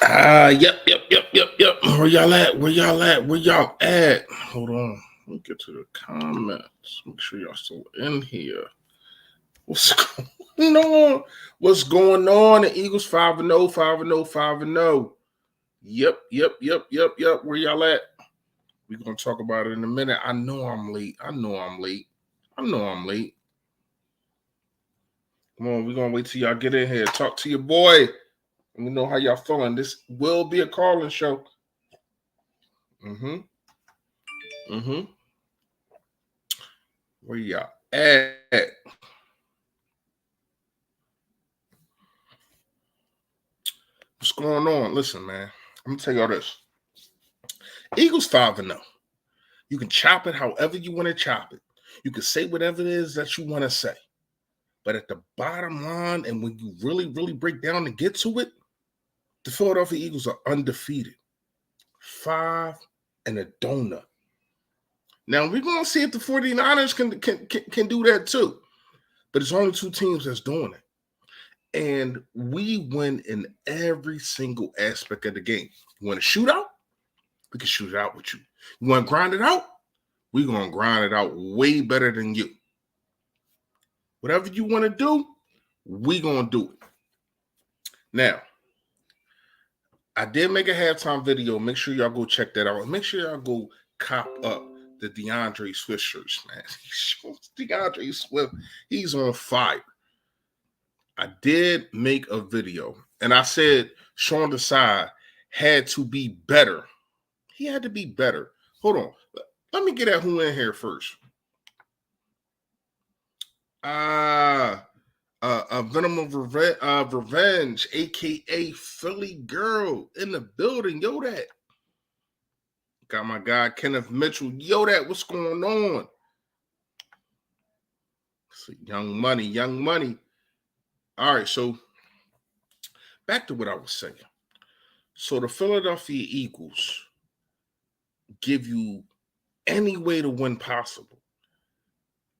Yep. Where y'all at? Where y'all at? Where y'all at? Hold on. Let me get to the comments. Make sure y'all still in here. What's going on? What's going on? The Eagles 5-0, 5-0, 5-0. Yep. Where y'all at? We're gonna talk about it in a minute. I know I'm late. I know I'm late. Come on, we're gonna wait till y'all get in here. Talk to your boy. Let me know how y'all feeling. This will be a calling show. Mm-hmm. Mm-hmm. Where y'all at? What's going on? Listen, man. I'm gonna tell y'all this. Eagles 5-0. You can chop it however you want to chop it. You can say whatever it is that you want to say. But at the bottom line, and when you really break down and get to it, the Philadelphia Eagles are undefeated. 5 and a donut. Now we're gonna see if the 49ers can do that too. But it's only two teams that's doing it. And we win in every single aspect of the game. You want to shoot out? We can shoot it out with you. You want to grind it out? We're going to grind it out way better than you. Whatever you want to do, we're going to do it. Now, I did make a halftime video. Make sure y'all go check that out. And make sure y'all go cop up the DeAndre Swift shirts, man. DeAndre Swift, he's on fire. I did make a video, and I said Sean Desai had to be better. He had to be better. Hold on. Let me get at who in here first. Venom of Revenge, aka Philly Girl, in the building. Yo, that. Got my guy Kenneth Mitchell. Yo, that. What's going on? Young Money. All right, so back to what I was saying. So the Philadelphia Eagles give you any way to win possible.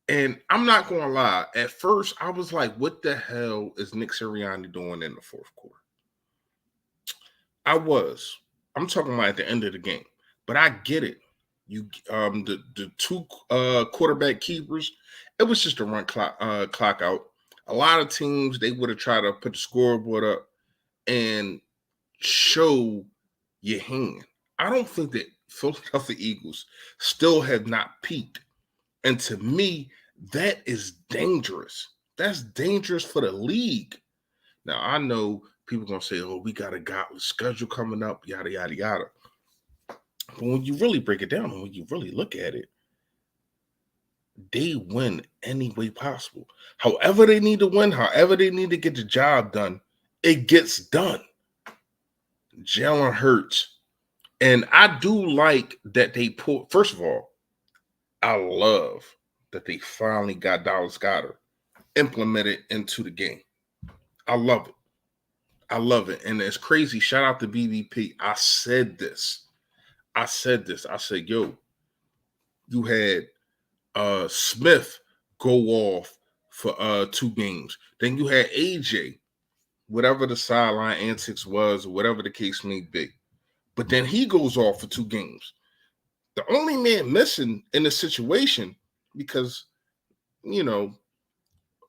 And I'm not going to lie. At first, I was like, what the hell is Nick Sirianni doing in the fourth quarter? I'm talking about at the end of the game. But I get it. You the two quarterback keepers, it was just a run clock out. A lot of teams, they would have tried to put the scoreboard up and show your hand. I don't think that Philadelphia Eagles still have not peaked. And to me, that is dangerous. That's dangerous for the league. Now, I know people going to say, oh, we got a godless schedule coming up, yada, yada, yada. But when you really break it down and when you really look at it, they win any way possible. However they need to win, however they need to get the job done, it gets done. Jalen Hurts. And I do like that they put, first of all, I love that they finally got Dallas Goedert implemented into the game. I love it. And it's crazy. Shout out to BBP. I said this. I said, yo, you had Smith go off for 2 games. Then you had AJ, whatever the sideline antics was, or whatever the case may be. But then he goes off for 2 games. The only man missing in the situation, because, you know,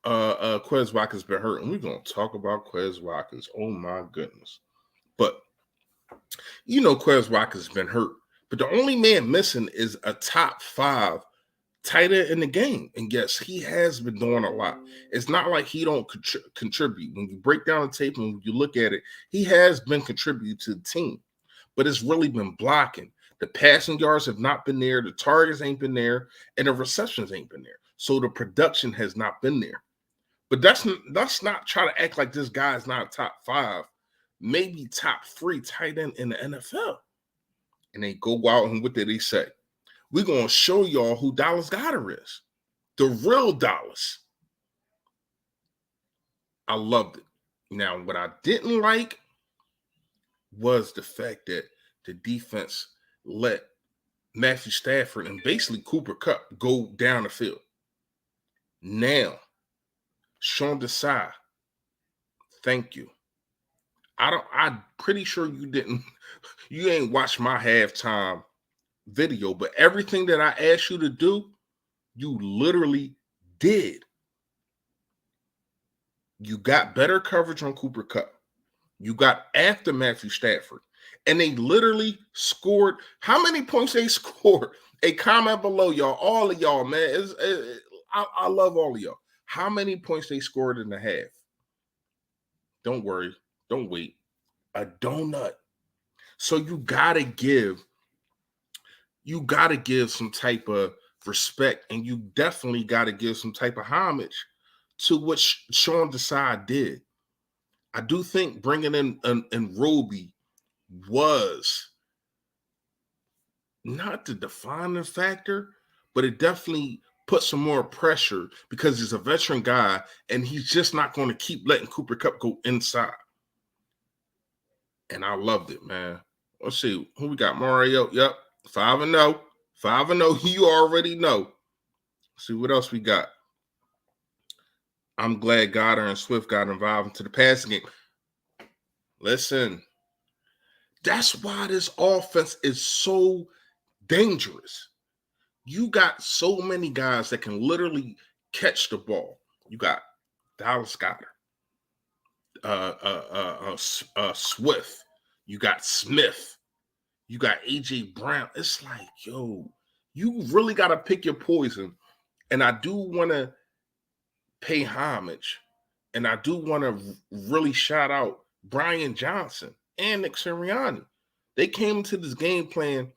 Quez Watkins been hurt, and we're gonna talk about Quez Watkins. Oh my goodness! But you know, Quez Watkins been hurt, but the only man missing is a top 5 tight end in the game, and yes, he has been doing a lot. It's not like he don't contribute. When you break down the tape and when you look at it, he has been contributing to the team, but it's really been blocking. The passing yards have not been there, the targets ain't been there, and the receptions ain't been there. So the production has not been there. But let's not try to act like this guy is not top 5, maybe top 3 tight end in the NFL. And they go out and what did they say? We're going to show y'all who Dallas Goedert is. The real Dallas. I loved it. Now, what I didn't like was the fact that the defense let Matthew Stafford and basically Cooper Kupp go down the field. Now, Sean Desai, thank you. I'm pretty sure you ain't watched my halftime video, but everything that I asked you to do, you literally did. You got better coverage on Cooper Kupp. You got after Matthew Stafford. And they literally scored. How many points they scored? A comment below, y'all. All of y'all, man. I love all of y'all. How many points they scored in the half? Don't worry. Don't wait. A donut. So you gotta give some type of respect, and you definitely gotta give some type of homage to what Sean Desai did. I do think bringing in Roby was not the defining factor, but it definitely put some more pressure because he's a veteran guy and he's just not going to keep letting Cooper Kupp go inside. And I loved it, man. Let's see who we got. Mario. Yep, 5-0. 5-0. You already know. Let's see what else we got. I'm glad Goddard and Swift got involved into the passing game. Listen, that's why this offense is so dangerous. You got so many guys that can literally catch the ball. You got Dallas Goedert, Swift. You got Smith. You got AJ Brown. It's like, yo, you really got to pick your poison. And I do want to pay homage, and I do want to really shout out Brian Johnson and Nick Sirianni. They came into this game plan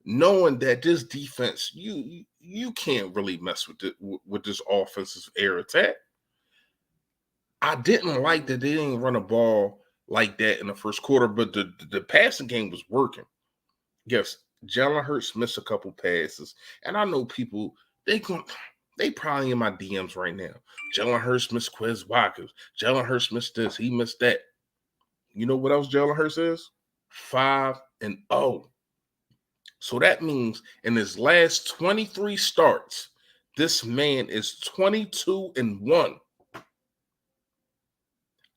knowing that this defense, you can't really mess with this offensive air attack. I didn't like that they didn't run a ball like that in the first quarter, but the passing game was working. Yes, Jalen Hurts missed a couple passes, and I know people they probably in my DMs right now. Jalen Hurts missed Quez Watkins. Jalen Hurts missed this. He missed that. You know what else Jalen Hurts is? 5-0. So that means in his last 23 starts, this man is 22-1.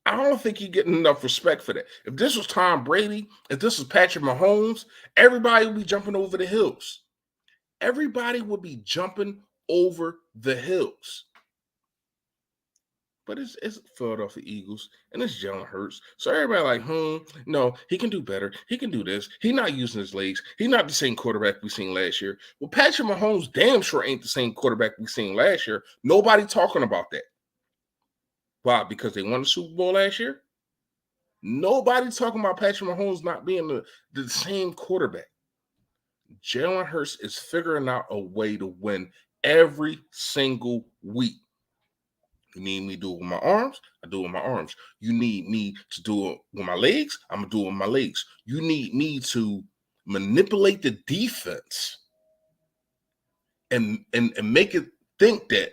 I don't think he's getting enough respect for that. If this was Tom Brady, if this was Patrick Mahomes, everybody would be jumping over the hills. Everybody would be jumping over the hills. But it's Philadelphia Eagles, and it's Jalen Hurts. So everybody no, he can do better. He can do this. He's not using his legs. He's not the same quarterback we seen last year. Well, Patrick Mahomes damn sure ain't the same quarterback we seen last year. Nobody talking about that. Why? Because they won the Super Bowl last year? Nobody talking about Patrick Mahomes not being the same quarterback. Jalen Hurts is figuring out a way to win every single week. You need me to do it with my arms? I do it with my arms. You need me to do it with my legs? I'm going to do it with my legs. You need me to manipulate the defense and make it think that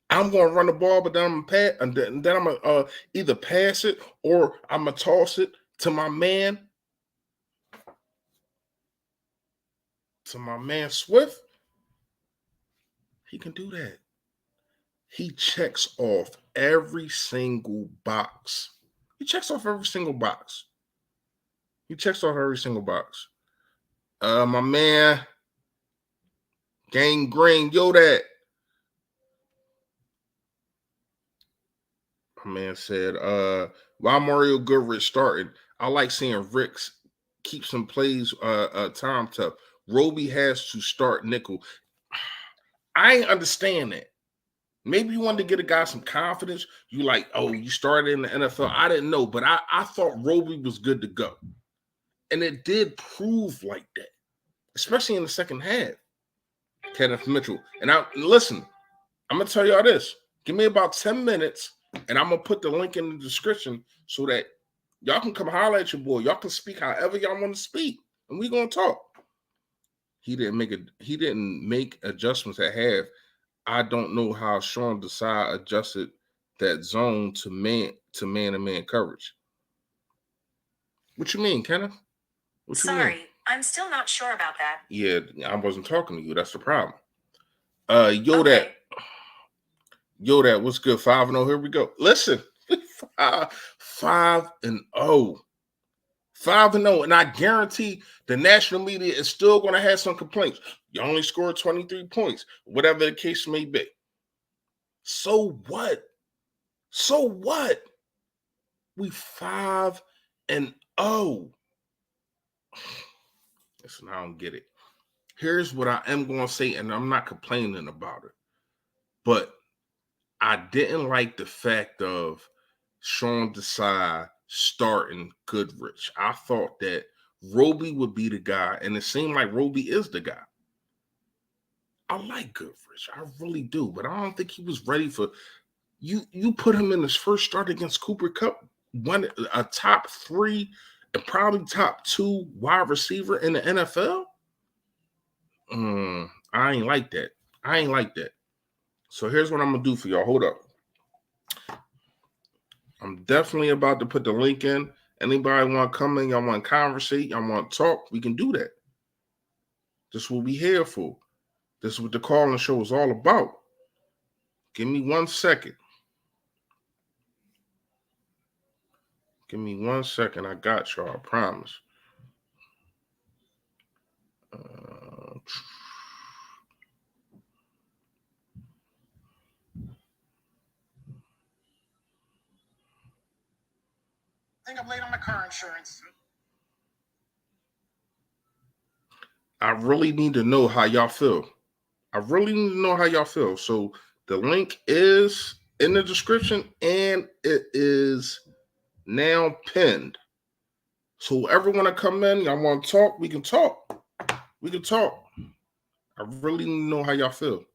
I'm going to run the ball, but then I'm going to either pass it or I'm going to toss it to my man Swift. He can do that. He checks off every single box. My man, Gang Green, yo that. My man said, while Mario Goodrich started, I like seeing Ricks keep some plays time tough. Roby has to start nickel. I understand that. Maybe you wanted to get a guy some confidence. You like, oh, you started in the NFL. I didn't know, but I thought Roby was good to go. And it did prove like that, especially in the second half. Kenneth Mitchell. And listen, I'm going to tell y'all this. Give me about 10 minutes, and I'm going to put the link in the description so that y'all can come holler at your boy. Y'all can speak however y'all want to speak, and we're going to talk. He didn't make adjustments at half. I don't know how Sean Desai adjusted that zone to man-to-man coverage. What you mean, Kenneth? Sorry, I'm still not sure about that. Yeah, I wasn't talking to you. That's the problem. Yo, that, what's good? 5-0. Here we go. Listen, 5-0. 5-0. And I guarantee the national media is still going to have some complaints. You only scored 23 points, whatever the case may be. So what? So what? We 5-0. Listen, I don't get it. Here's what I am going to say, and I'm not complaining about it. But I didn't like the fact of Sean Desai starting Goodrich. I thought that Roby would be the guy, and it seemed like Roby is the guy. I like Goodrich. I really do, but I don't think he was ready for you. You put him in his first start against Cooper Kupp, one a top 3 and probably top 2 wide receiver in the NFL. I ain't like that. I ain't like that. So here's what I'm gonna do for y'all. Hold up. I'm definitely about to put the link in. Anybody want to come in? Y'all want to conversate? Y'all want to talk? We can do that. This is what we here for. This is what the calling show is all about. Give me 1 second. Give me 1 second. I got y'all. I promise. I think I'm late on my car insurance. I really need to know how y'all feel. I really need to know how y'all feel. So the link is in the description and it is now pinned. So whoever want to come in, y'all want to talk, we can talk. We can talk. I really need to know how y'all feel.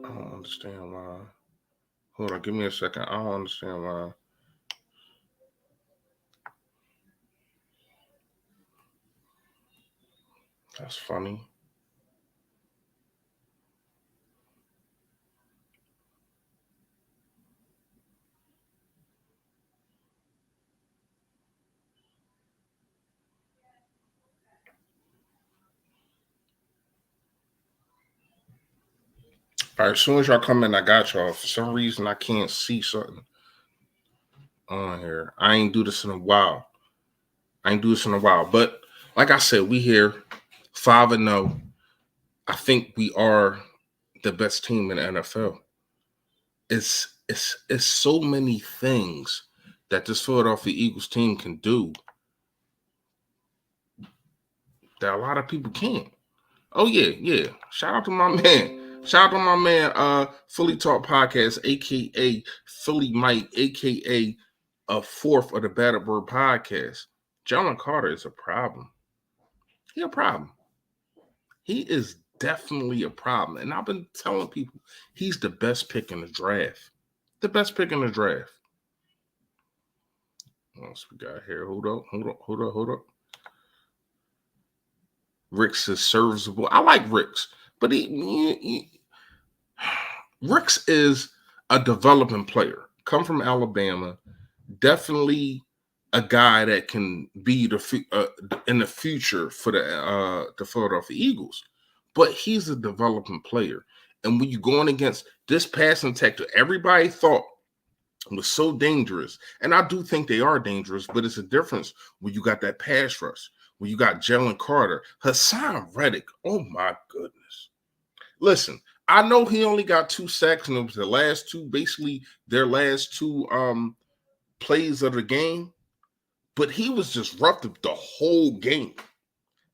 I don't understand why. Hold on, give me a second. I don't understand why. That's funny. All right, as soon as y'all come in, I got y'all. For some reason, I can't see something on here. I ain't do this in a while. But like I said, we here 5-0. I think we are the best team in the NFL. It's so many things that this Philadelphia Eagles team can do that a lot of people can't. Oh yeah. Shout out to my man. Philly Talk Podcast, aka Philly Mike, aka a fourth of the Battle Bird Podcast. Jalen Carter is a problem. He a problem. He is definitely a problem. And I've been telling people he's the best pick in the draft. The best pick in the draft. What else we got here? Hold up. Ricks is serviceable. I like Ricks, but Ricks is a developing player. Come from Alabama. Definitely a guy that can be in the future for the Philadelphia Eagles. But he's a developing player. And when you're going against this passing attack that everybody thought was so dangerous, and I do think they are dangerous, but it's a difference when you got that pass rush, when you got Jalen Carter, Hassan Reddick. Oh my goodness. Listen, I know he only got 2 sacks, and it was their last two plays of the game, but he was disruptive the whole game.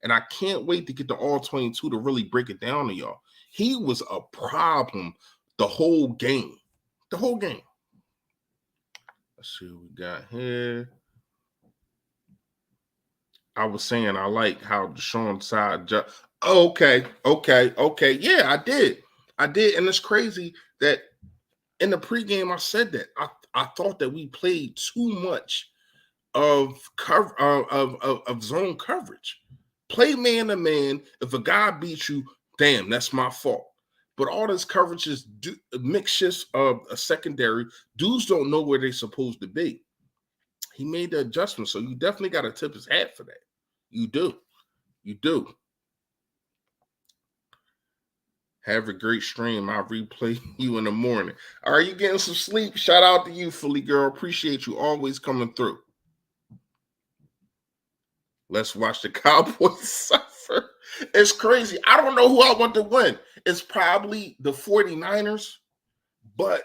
And I can't wait to get to all 22 to really break it down to y'all. He was a problem the whole game. The whole game. Let's see what we got here. I was saying I like how Deshaun side. Okay. Yeah, I did. And it's crazy that in the pregame I said that. I thought that we played too much of zone coverage. Play man to man. If a guy beats you, damn, that's my fault. But all this coverage is mix shifts of a secondary. Dudes don't know where they're supposed to be. He made the adjustment, so you definitely got to tip his hat for that. You do. Have a great stream. I'll replay you in the morning. Are you getting some sleep? Shout out to you, Philly girl. Appreciate you always coming through. Let's watch the Cowboys suffer. It's crazy. I don't know who I want to win. It's probably the 49ers, but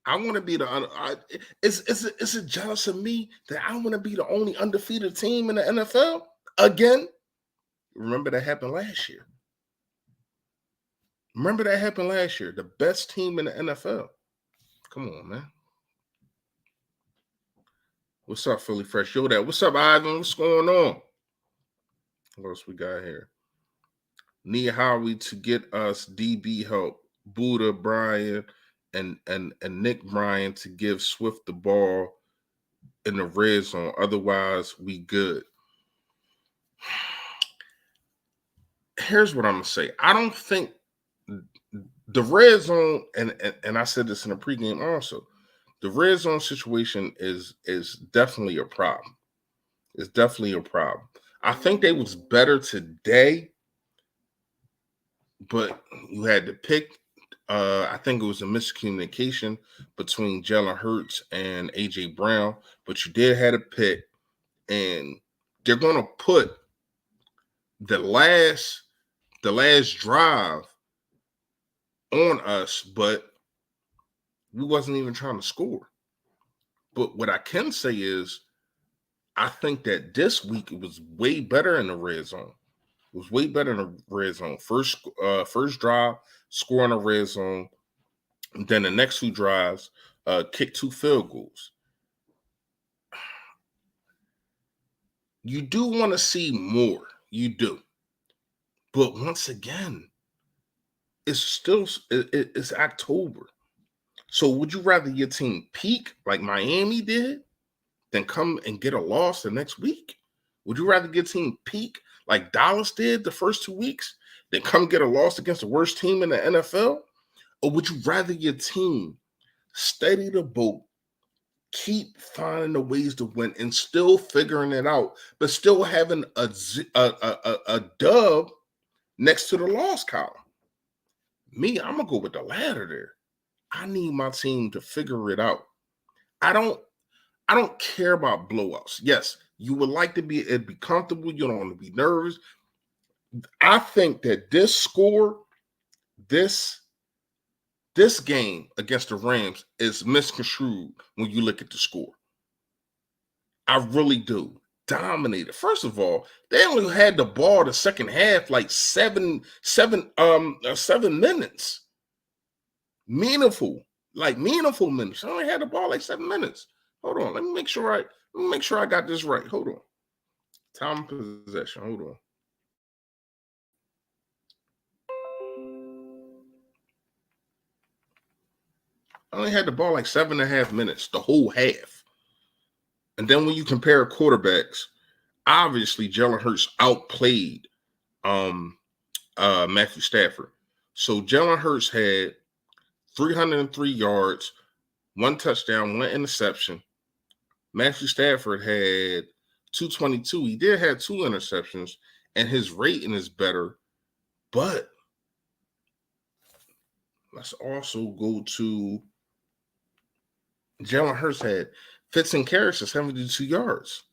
I want to be the it's a jealous of me that I want to be the only undefeated team in the NFL again. Remember that happened last year. The best team in the NFL. Come on, man. What's up, Philly Fresh? Yo, that. What's up, Ivan? What's going on? What else we got here? Need Howie to get us DB help. Buddha, Brian, and Nick Bryan to give Swift the ball in the red zone. Otherwise, we good. Here's what I'm gonna say. I don't think the red zone, and I said this in the pregame also, the red zone situation is definitely a problem. It's definitely a problem. I think they was better today, but you had to pick. I think it was a miscommunication between Jalen Hurts and AJ Brown, but you did have a pick, and they're gonna put the last drive on us, but we wasn't even trying to score. But what I can say is, I think that this week it was way better in the red zone. It was way better in the red zone. First drive, score in the red zone. And then the next 2 drives, kick 2 field goals. You do want to see more. You do. But once again, it's October. So would you rather your team peak like Miami did than come and get a loss the next week? Would you rather your team peak like Dallas did the first 2 weeks than come get a loss against the worst team in the NFL? Or would you rather your team steady the boat, keep finding the ways to win and still figuring it out, but still having a dub next to the loss column? Me, I'm going to go with the latter there. I need my team to figure it out. I don't care about blowouts. Yes, you would like to be comfortable. You don't want to be nervous. I think that this score, this game against the Rams is misconstrued when you look at the score. I really do. Dominated. First of all, they only had the ball the second half like 7 minutes. Meaningful minutes. I only had the ball like 7 minutes. Hold on. Let me make sure I got this right. Hold on. Time of possession. Hold on. I only had the ball like 7.5 minutes, the whole half. And then when you compare quarterbacks, obviously Jalen Hurts outplayed Matthew Stafford. So Jalen Hurts had 303 yards, 1 touchdown, 1 interception. Matthew Stafford had 222. He did have 2 interceptions, and his rating is better. But let's also go to Jalen Hurts had fits and carries for 72 yards.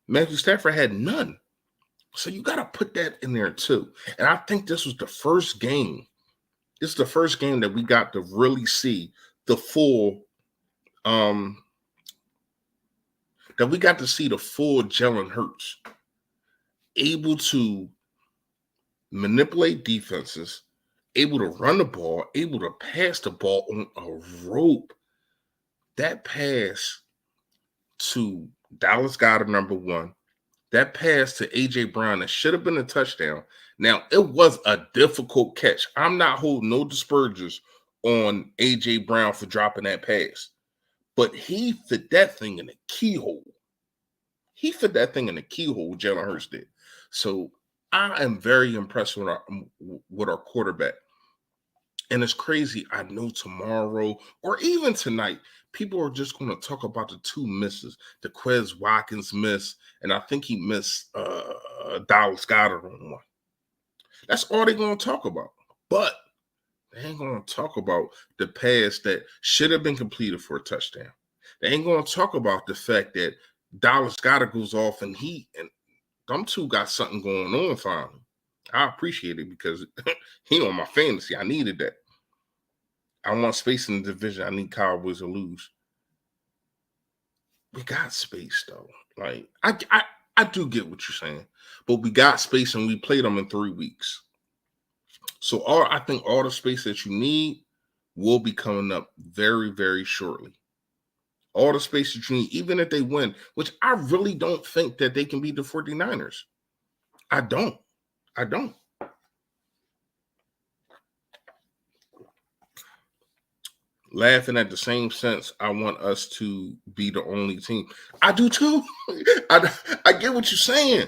Matthew Stafford had none. So you got to put that in there too. And I think this was the first game. This is the first game that we got to really see the full Jalen Hurts, able to manipulate defenses, able to run the ball, able to pass the ball on a rope. That pass to Dallas Goedert, number 1, that pass to AJ Brown that should have been a touchdown. Now, it was a difficult catch. I'm not holding no dispersions on AJ Brown for dropping that pass, but he fit that thing in the keyhole. Jalen Hurts did. So I am very impressed with our quarterback. And it's crazy. I know tomorrow or even tonight, people are just going to talk about the 2 misses. The Quez Watkins miss, and I think he missed Dallas Goedert on 1. That's all they're going to talk about. But they ain't going to talk about the pass that should have been completed for a touchdown. They ain't going to talk about the fact that Dallas Goedert goes off and them two got something going on finally. I appreciate it because he on my fantasy. I needed that. I want space in the division. I need Cowboys to lose. We got space though. Like I do get what you're saying, but we got space and we played them in 3 weeks. So I think all the space that you need will be coming up very, very shortly. All the space that you need, even if they win, which I really don't think that they can beat the 49ers. I don't. Laughing at the same sense, I want us to be the only team. I do too. I get what you're saying.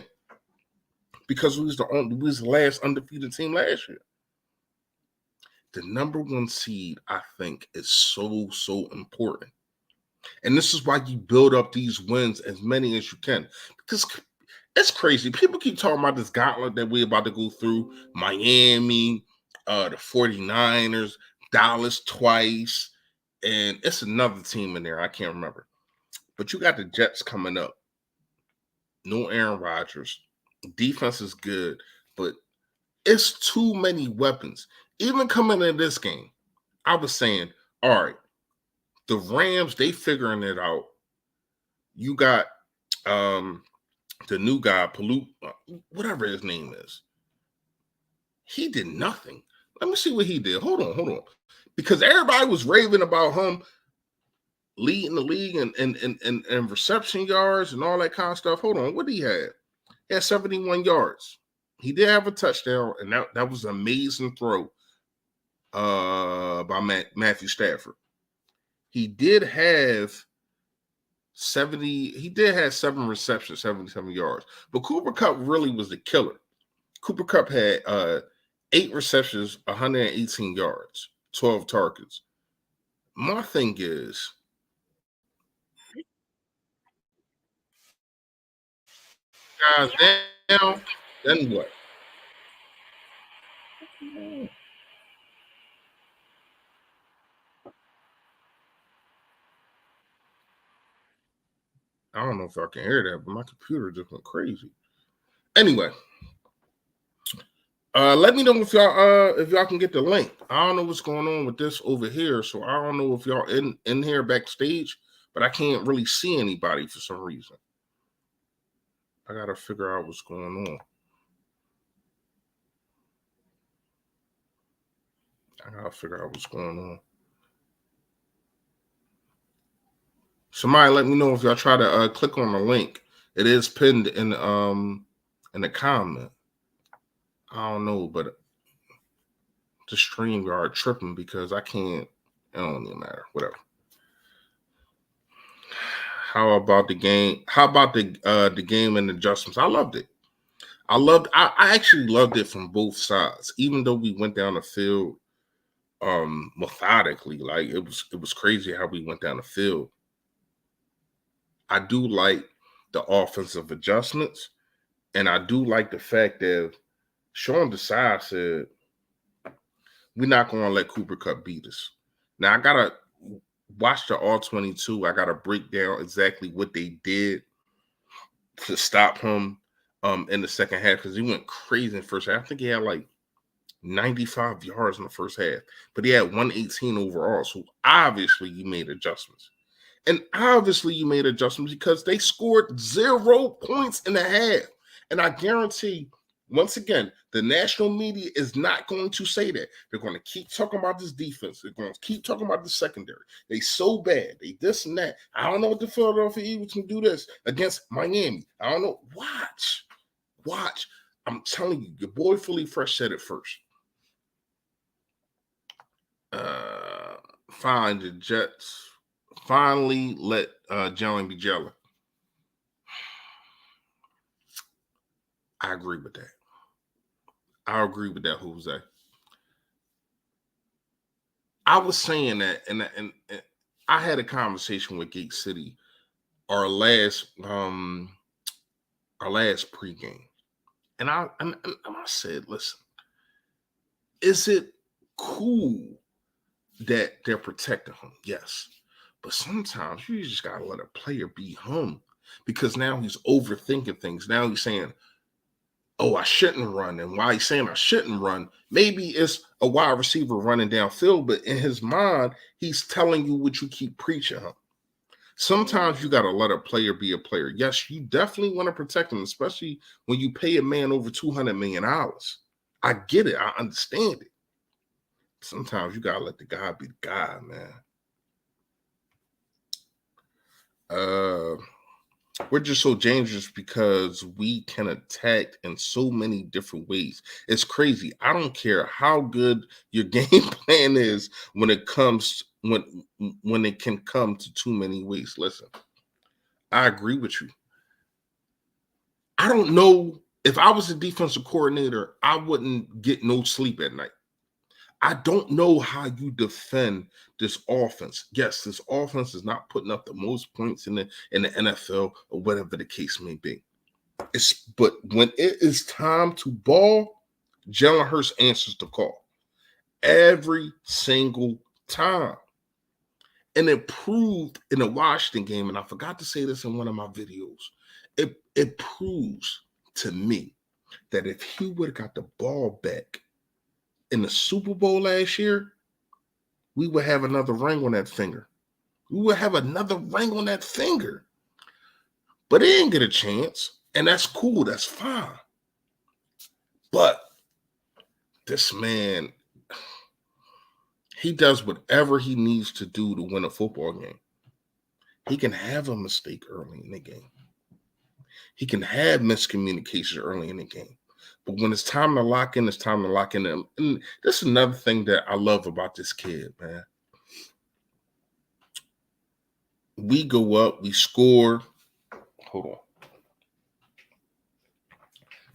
Because we was the last undefeated team last year. The number 1 seed, I think, is so important. And this is why you build up these wins as many as you can. Because it's crazy. People keep talking about this gauntlet that we're about to go through. Miami, the 49ers, Dallas twice, and it's another team in there. I can't remember. But you got the Jets coming up. No Aaron Rodgers. Defense is good, but it's too many weapons. Even coming in this game, I was saying, all right, the Rams, they figuring it out. You got the new guy, Palu, whatever his name is. He did nothing. Let me see what he did. Hold on. Because everybody was raving about him leading the league and reception yards and all that kind of stuff. Hold on. What did he have? He had 71 yards. He did have a touchdown, and that was an amazing throw by Matthew Stafford. He did have 7 receptions, 77 yards. But Cooper Kupp really was the killer. Cooper Kupp had 8 receptions, 118 yards, 12 targets. My thing is, guys, now, then what? I don't know if I can hear that, but my computer just went crazy. Anyway, let me know if y'all can get the link. I don't know what's going on with this over here, so I don't know if y'all in here backstage, but I can't really see anybody for some reason. I gotta figure out what's going on. Somebody let me know if y'all try to click on the link. It is pinned in the comment. I don't know, but the StreamYard tripping because I can't. It don't even matter. Whatever. How about the game? How about the game and adjustments? I loved it. I actually loved it from both sides, even though we went down the field methodically. Like it was crazy how we went down the field. I do like the offensive adjustments, and I do like the fact that Sean Desai said we're not going to let Cooper Kupp beat us. Now I gotta watch the All-22. I gotta break down exactly what they did to stop him in the second half because he went crazy in the first half. I think he had like 95 yards in the first half, but he had 118 overall. So obviously you made adjustments. And obviously you made adjustments because they scored 0 points in the half. And I guarantee, once again, the national media is not going to say that. They're going to keep talking about this defense. They're going to keep talking about the secondary. They so bad. They this and that. I don't know what the Philadelphia Eagles can do this against Miami. I don't know. Watch. I'm telling you, your boy Fully Fresh said it first. Fine, the Jets finally let Jalen be Jalen. I agree with that. Jose. I was saying that, and I had a conversation with Gate City, our last pregame, and I said, listen, Is it cool that they're protecting him? Yes. But sometimes you just gotta let a player be him, because now he's overthinking things. Now he's saying, oh, I shouldn't run. And why he's saying I shouldn't run, maybe it's a wide receiver running downfield, but in his mind, he's telling you what you keep preaching him. Sometimes you got to let a player be a player. Yes, you definitely want to protect him, especially when you pay a man over $200 million. I get it. I understand it. Sometimes you got to let the guy be the guy, man. We're just so dangerous because we can attack in so many different ways. It's crazy. I don't care how good your game plan is when it comes when it can come to too many ways. Listen, I agree with you. I don't know if I was a defensive coordinator, I wouldn't get no sleep at night. I don't know how you defend this offense. Yes, this offense is not putting up the most points in the NFL or whatever the case may be. But when it is time to ball, Jalen Hurts answers the call every single time. And it proved in the Washington game, and I forgot to say this in one of my videos, it proves to me that if he would have got the ball back in the Super Bowl last year, we would have another ring on that finger. We would have another ring on that finger. But he didn't get a chance, and that's cool. That's fine. But this man, he does whatever he needs to do to win a football game. He can have a mistake early in the game. He can have miscommunication early in the game. But when it's time to lock in, it's time to lock in. And this is another thing that I love about this kid, man. We go up, we score. Hold on.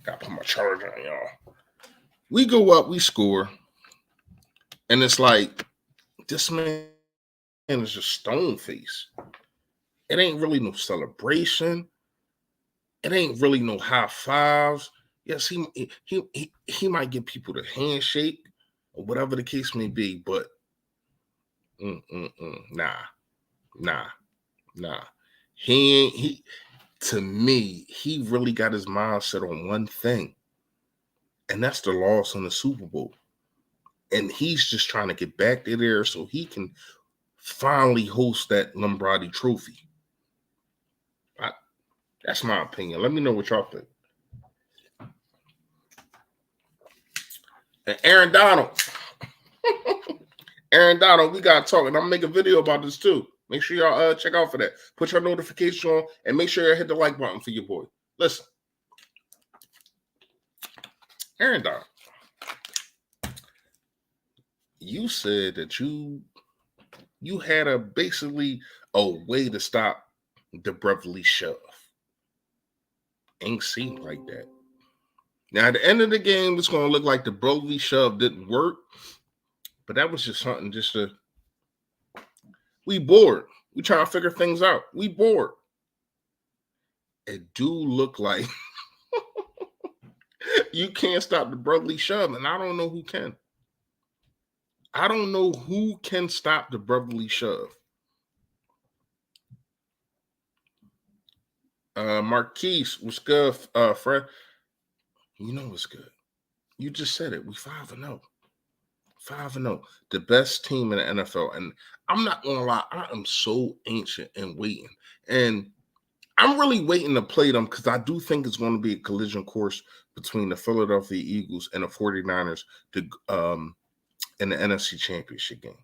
Gotta put my charger on, y'all. We go up, we score. And it's like, this man is just stone face. It ain't really no celebration. It ain't really no high fives. Yes, he might get people to handshake or whatever the case may be, but nah. He to me, he really got his mindset on one thing, and that's the loss in the Super Bowl. And he's just trying to get back there so he can finally host that Lombardi trophy. That's my opinion. Let me know what y'all think. And Aaron Donald, we got to talk. And I'm going to make a video about this too. Make sure y'all check out for that. Put your notification on and make sure you hit the like button for your boy. Listen. Aaron Donald, you said that you had basically a way to stop the Beverly shove. Ain't seen like that. Now, at the end of the game, it's going to look like the Beverly shove didn't work, but that was just something we bored. We trying to figure things out. We bored. It do look like you can't stop the Beverly shove, and I don't know who can. I don't know who can stop the Beverly shove. Marquise, what's good, Fred? You know what's good. You just said it. We 5-0. 5-0. The best team in the NFL. And I'm not going to lie. I am so ancient and waiting. And I'm really waiting to play them because I do think it's going to be a collision course between the Philadelphia Eagles and the 49ers in the NFC Championship game.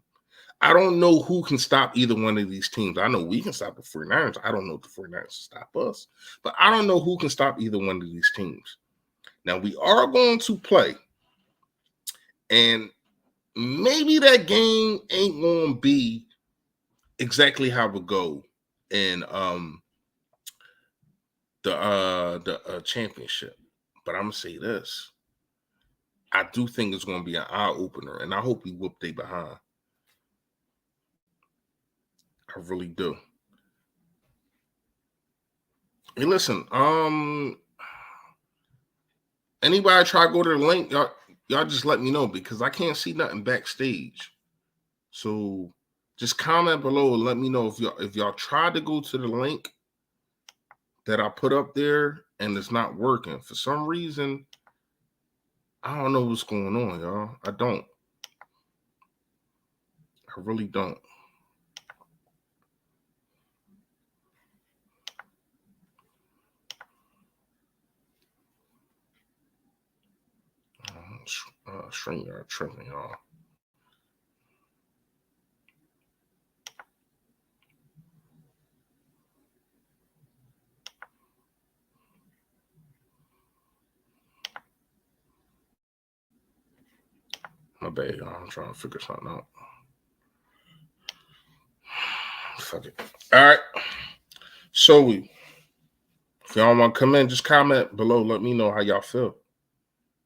I don't know who can stop either one of these teams. I know we can stop the 49ers. I don't know if the 49ers can stop us. But I don't know who can stop either one of these teams. Now, we are going to play. And maybe that game ain't going to be exactly how it go in the championship. But I'm going to say this. I do think it's going to be an eye-opener. And I hope we whoop they behind. I really do. Hey, listen, anybody try to go to the link? Y'all y'all just let me know because I can't see nothing backstage. So just comment below and let me know if y'all tried to go to the link that I put up there and it's not working. For some reason, I don't know what's going on, y'all. I don't. I really don't. StreamYard tripping, y'all. My bad, y'all. I'm trying to figure something out. Fuck it. All right. So if y'all want to come in, just comment below. Let me know how y'all feel.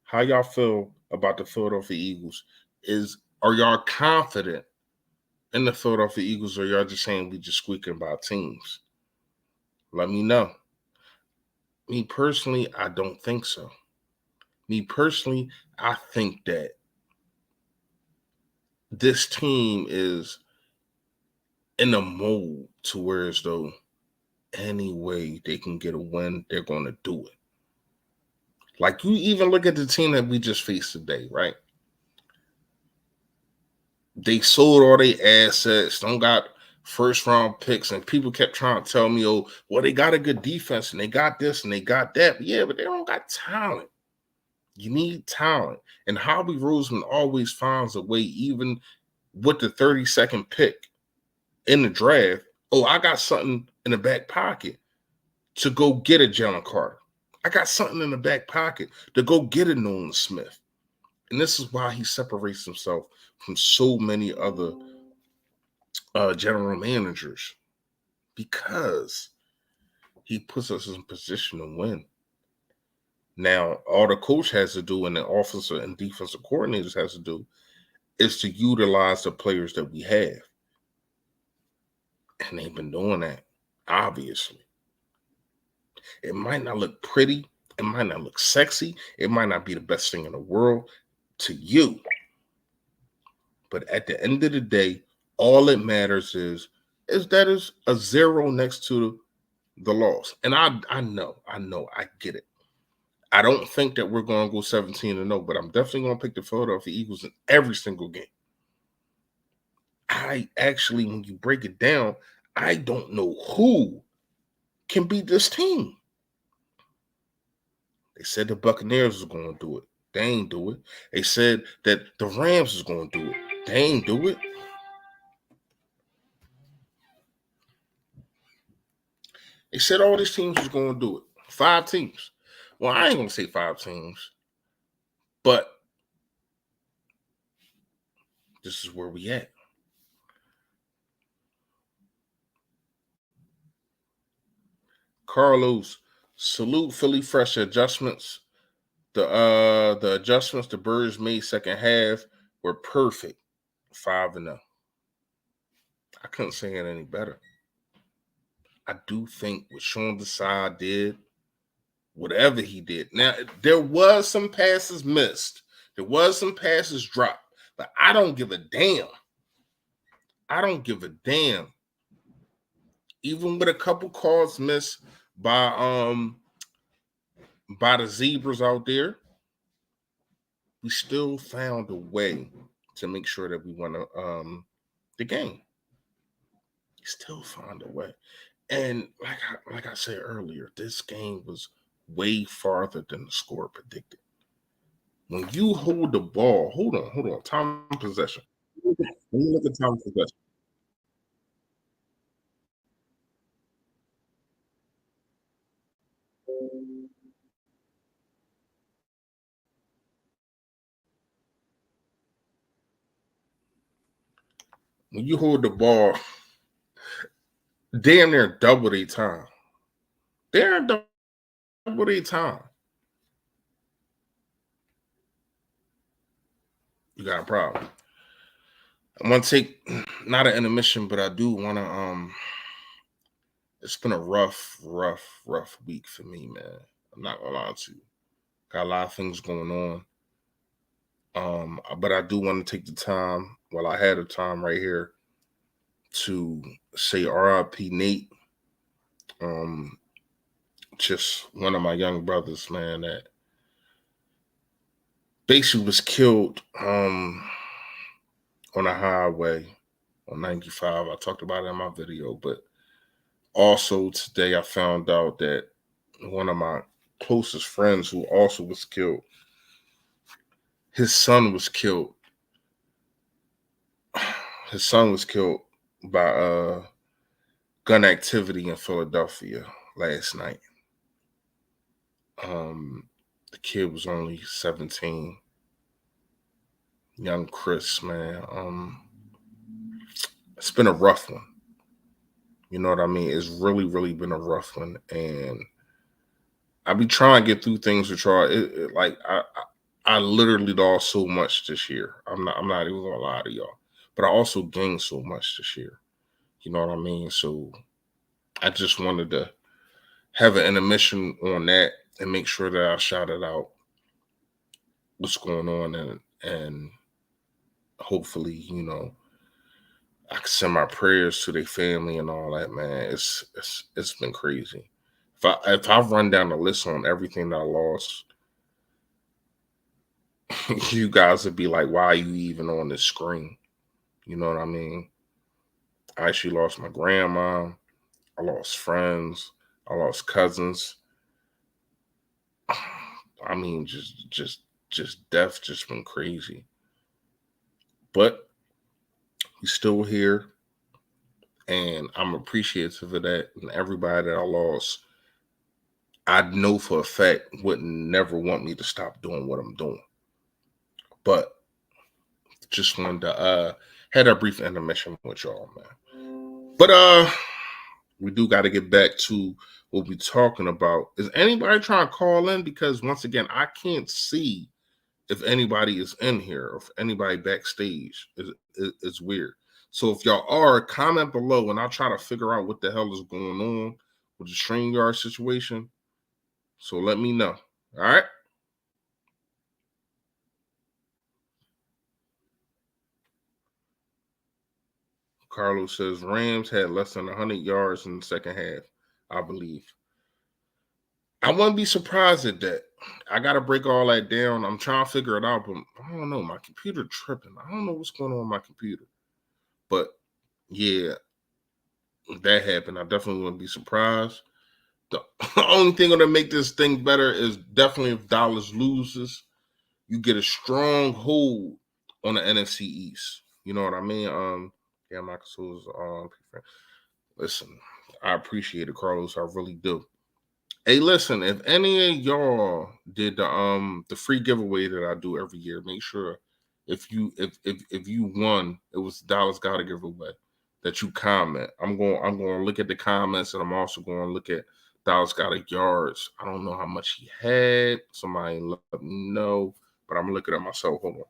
How y'all feel about the Philadelphia Eagles? Are y'all confident in the Philadelphia Eagles, or y'all just saying we just squeaking by teams? Let me know. Me personally, I don't think so. Me personally, I think that this team is in a mode to where as though any way they can get a win, they're going to do it. Like you even look at the team that we just faced today, right? They sold all their assets, don't got first round picks, and people kept trying to tell me, oh, well, they got a good defense and they got this and they got that. But yeah, but they don't got talent. You need talent. And Howie Roseman always finds a way, even with the 32nd pick in the draft. Oh, I got something in the back pocket to go get a Jalen Carter. I got something in the back pocket to go get a Nolan Smith. And this is why he separates himself from so many other general managers, because he puts us in position to win. Now, all the coach has to do and the offensive and defensive coordinators has to do is to utilize the players that we have. And they've been doing that, obviously. It might not look pretty. It might not look sexy. It might not be the best thing in the world to you. But at the end of the day, all it matters is that is a zero next to the loss. And I know, I get it. I don't think that we're going to go 17-0, but I'm definitely going to pick the Philadelphia Eagles in every single game. I actually, when you break it down, I don't know who can beat this team. They said the Buccaneers was going to do it. They ain't do it. They said that the Rams was going to do it. They ain't do it. They said all these teams was going to do it. 5 teams. Well, I ain't going to say 5 teams, but this is where we at. Carlos, salute Philly Fresh adjustments. The adjustments the Birds made second half were perfect. 5-0. I couldn't say it any better. I do think what Sean Desai did, whatever he did. Now, there was some passes missed. There was some passes dropped. But I don't give a damn. I don't give a damn. Even with a couple calls missed by the Zebras out there, we still found a way to make sure that we won the game. Still found a way. And like I said earlier, this game was way farther than the score predicted. When you hold the ball, hold on, time possession. Let me look at time possession. When you hold the ball, damn near double their time. They're double their time. You got a problem. I'm gonna take not an intermission, but I do want to. It's been a rough week for me, man. I'm not gonna lie to you. Got a lot of things going on. But I do want to take the time, while I had the time right here, to say RIP Nate. Just one of my young brothers, man, that basically was killed on a highway on 95. I talked about it in my video, but also today I found out that one of my closest friends, who also was killed, his son was killed. His son was killed by gun activity in Philadelphia last night. The kid was only 17. Young Chris, man. It's been a rough one. You know what I mean? It's really, really been a rough one. And I be trying to get through things with y'all. I literally lost so much this year. I'm not even gonna lie to y'all. But I also gained so much this year. You know what I mean? So I just wanted to have an intermission on that and make sure that I shouted out what's going on, and hopefully, you know, I can send my prayers to their family and all that, man. It's been crazy. If I run down the list on everything that I lost, you guys would be like, why are you even on the screen? You know what I mean? I actually lost my grandma. I lost friends. I lost cousins. I mean, just death just been crazy. But he's still here, and I'm appreciative of that. And everybody that I lost, I know for a fact would never want me to stop doing what I'm doing. But just wanted to had a brief intermission with y'all, man. But we do got to get back to what we're talking about. Is anybody trying to call in? Because once again, I can't see if anybody is in here or if anybody backstage. It's weird. So if y'all are, comment below and I'll try to figure out what the hell is going on with the StreamYard situation. So let me know. All right. Carlos says Rams had less than 100 yards in the second half, I believe. I wouldn't be surprised at that. I got to break all that down. I'm trying to figure it out, but I don't know. My computer tripping. I don't know what's going on with my computer. But yeah, that happened. I definitely wouldn't be surprised. The only thing going to make this thing better is definitely if Dallas loses, you get a strong hold on the NFC East. You know what I mean? Yeah, Michael Souls. Listen, I appreciate it, Carlos. I really do. Hey, listen, if any of y'all did the free giveaway that I do every year, make sure if you won, it was Dallas Gotta giveaway, that you comment. I'm going to look at the comments, and I'm also going to look at Dallas Gotta yards. I don't know how much he had. Somebody let me know, but I'm looking at myself. Hold on.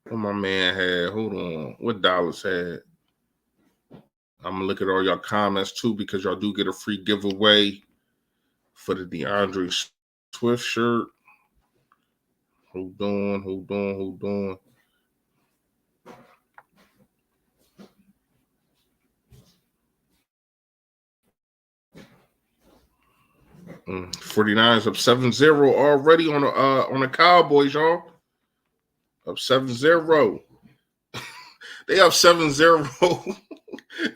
What my man had. Hold on. What Dallas had? I'm going to look at all y'all comments too, because y'all do get a free giveaway for the DeAndre Swift shirt. Hold on. 49ers up 7-0 already on the Cowboys, y'all. Up 7-0. They up 7-0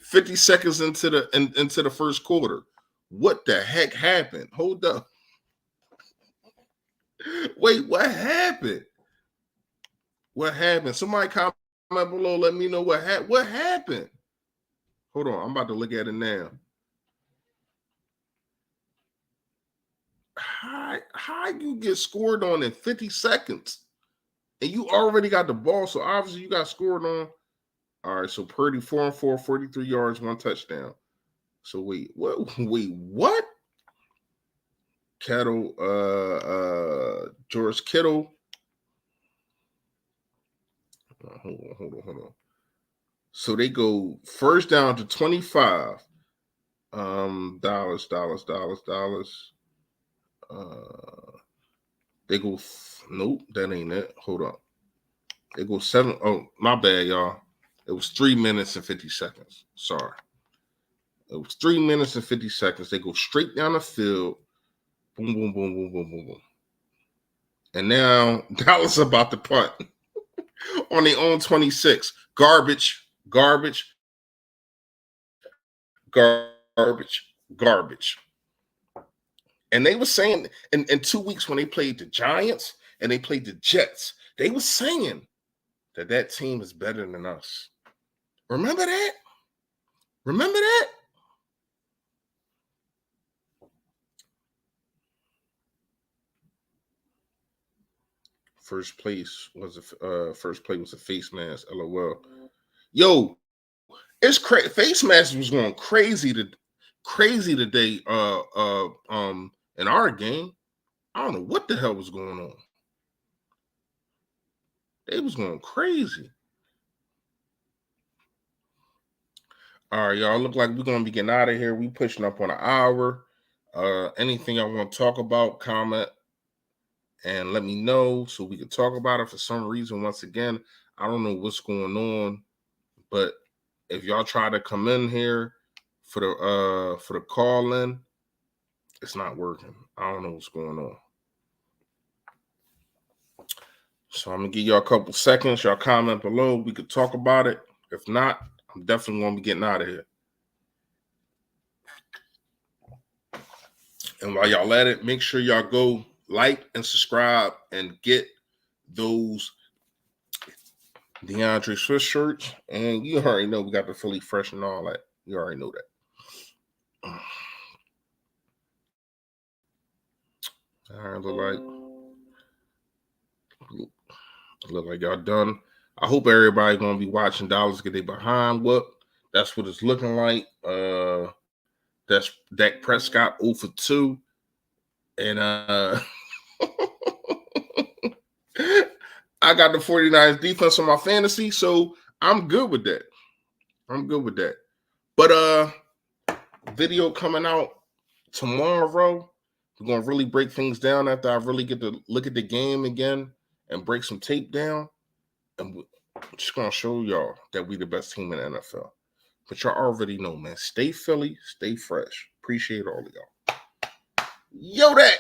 50 seconds into the first quarter. What the heck happened? Hold up. Wait, what happened? What happened? Somebody comment below. Let me know what happened. Hold on. I'm about to look at it now. How you get scored on in 50 seconds? And you already got the ball, so obviously you got scored on. All right, so Purdy 4-4, 43 yards, 1 touchdown. So wait, what? Kittle, George Kittle. Hold on. So they go first down to 25. Dallas. They go. Nope, that ain't it. Hold up. They go 7. Oh, my bad, y'all. It was 3 minutes and 50 seconds. Sorry. It was 3 minutes and 50 seconds. They go straight down the field. Boom, boom, boom, boom, boom, boom, boom. And now Dallas about to punt on their own 26. Garbage. And they were saying in 2 weeks when they played the Giants and they played the Jets, they were saying that team is better than us. Remember that? First play was a face mask. LOL. Yo, it's crazy. Face mask was going crazy today. In our game, I don't know what the hell was going on. They was going crazy. All right, y'all. Look like we're gonna be getting out of here. We pushing up on an hour. Anything I want to talk about, comment and let me know so we can talk about it. For some reason, once again, I don't know what's going on, but if y'all try to come in here for the call in, it's not working. I don't know what's going on. So I'm gonna give y'all a couple seconds. Y'all comment below. We could talk about it. If not, I'm definitely gonna be getting out of here. And while y'all at it, make sure y'all go like and subscribe and get those DeAndre Swift shirts. And you already know we got the Philly Fresh and all that. You already know that. All right, look like y'all done. I hope everybody gonna be watching Dallas get their behind whoop. That's what it's looking like. That's Dak Prescott 0 for 2. And I got the 49ers defense on my fantasy, so I'm good with that. But video coming out tomorrow. We're gonna really break things down after I really get to look at the game again and break some tape down. And I'm just gonna show y'all that we the best team in the NFL. But y'all already know, man. Stay Philly, stay fresh. Appreciate all of y'all. Yo, that.